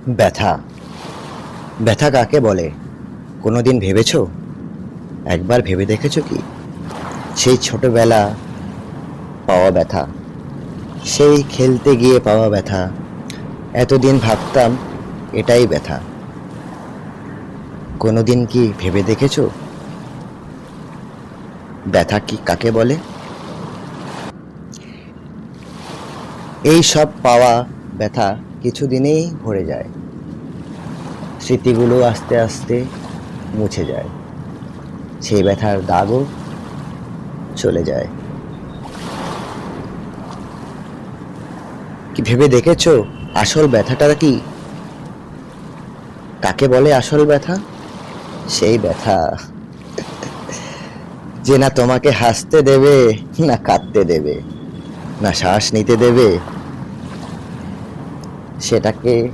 ব্যথা। ব্যথা কাকে বলে কোনোদিন ভেবেছো? একবার ভেবে দেখেছো কি? সেই ছোটবেলা পাওয়া ব্যথা, সেই খেলতে গিয়ে পাওয়া ব্যথা। এতদিন ভাবতাম এটাই ব্যথা। কোনোদিন কি ভেবে দেখেছো ব্যথা কি কাকে বলে? এই সব পাওয়া ব্যথা কিছুদিনেই ভরে যায়, স্মৃতিগুলো আস্তে আস্তে মুছে যায়, সেই ব্যথার দাগও চলে যায়। কি ভেবে দেখেছো আসল ব্যথাটা কি? কাকে বলে আসল ব্যথা? সেই ব্যথা যে না তোমাকে হাসতে দেবে, না কাঁদতে দেবে, না শ্বাস নিতে দেবে, সেটাকে